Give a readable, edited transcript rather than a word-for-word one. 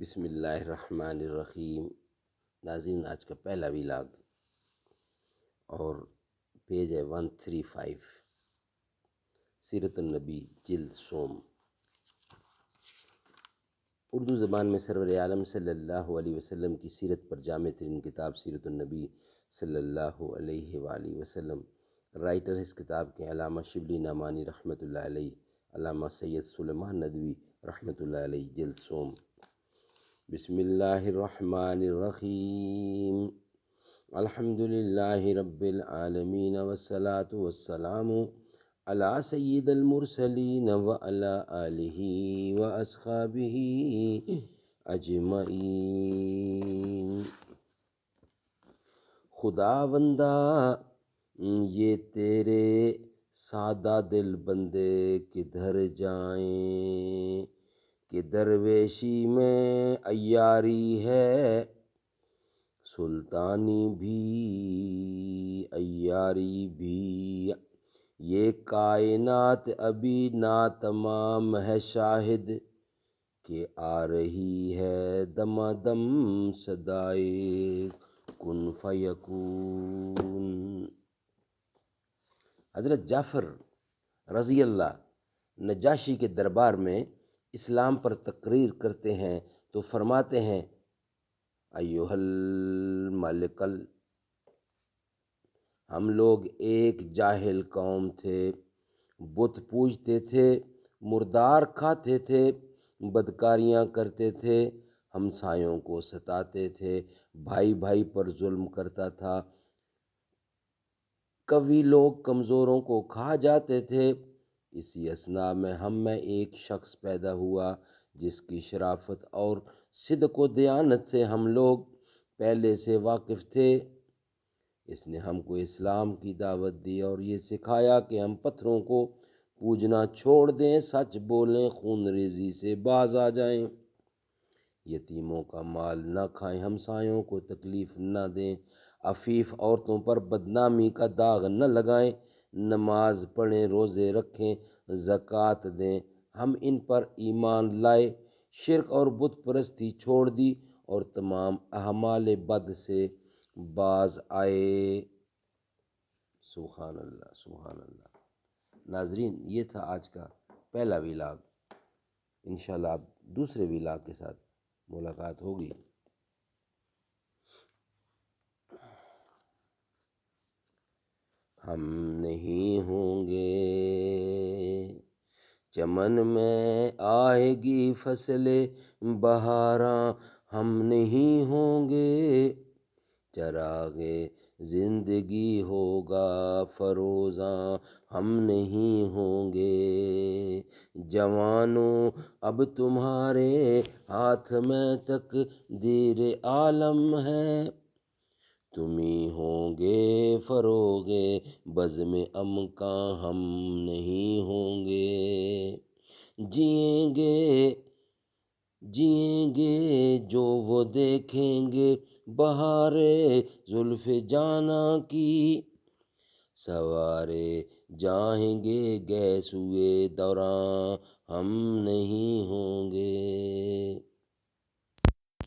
بسم اللہ الرحمن الرحیم۔ ناظرین، آج کا پہلا ویلاگ اور پیج ہے 135، سیرت النبی جلد سوم۔ اردو زبان میں سرور عالم صلی اللہ علیہ وسلم کی سیرت پر جامع ترین کتاب سیرت النبی صلی اللہ علیہ وآلہ وسلم۔ رائٹر اس کتاب کے علامہ شبلی نعمانی رحمۃ اللہ علیہ، علامہ سید سلیمان ندوی رحمۃ اللہ علیہ، جلد سوم۔ بسم اللہ الرحمن الرحیم۔ الحمد للہ رب العالمین والصلاة والسلام علی سید المرسلین وعلی آلہ واصحابہ اجمعین۔ خداوندا یہ تیرے سادہ دل بندے کدھر جائیں کہ درویشی میں عیاری ہے، سلطانی بھی عیاری بھی، یہ کائنات ابھی ناتمام ہے شاہد کہ آ رہی ہے دمادم صدائے کن فیکون۔ حضرت جعفر رضی اللہ نجاشی کے دربار میں اسلام پر تقریر کرتے ہیں تو فرماتے ہیں، ایھا الملک، ہم لوگ ایک جاہل قوم تھے، بت پوجتے تھے، مردار کھاتے تھے، بدکاریاں کرتے تھے، ہمسایوں کو ستاتے تھے، بھائی بھائی پر ظلم کرتا تھا، قوی لوگ کمزوروں کو کھا جاتے تھے۔ اسی اثناء میں ہم میں ایک شخص پیدا ہوا جس کی شرافت اور صدق و دیانت سے ہم لوگ پہلے سے واقف تھے۔ اس نے ہم کو اسلام کی دعوت دی اور یہ سکھایا کہ ہم پتھروں کو پوجنا چھوڑ دیں، سچ بولیں، خون ریزی سے باز آ جائیں، یتیموں کا مال نہ کھائیں، ہمسایوں کو تکلیف نہ دیں، عفیف عورتوں پر بدنامی کا داغ نہ لگائیں، نماز پڑھیں، روزے رکھیں، زکوٰۃ دیں۔ ہم ان پر ایمان لائے، شرک اور بت پرستی چھوڑ دی اور تمام اعمال بد سے باز آئے۔ سبحان اللہ، سبحان اللہ۔ ناظرین، یہ تھا آج کا پہلا ویلاگ۔ انشاءاللہ اب دوسرے ویلاگ کے ساتھ ملاقات ہوگی۔ ہم نہیں ہوں گے چمن میں آئے گی فصل بہاراں، ہم نہیں ہوں گے چراغ زندگی ہوگا فروزاں، ہم نہیں ہوں گے جوانوں اب تمہارے ہاتھ میں تقدیر عالم ہے، تم ہی ہوں گے فروغ بزم امکاں، ہم نہیں ہوں گے جئیں گے جو وہ دیکھیں گے بہار زلف جاناں کی، سوارے جائیں گے گیسوئے دوراں، ہم نہیں ہوں گے۔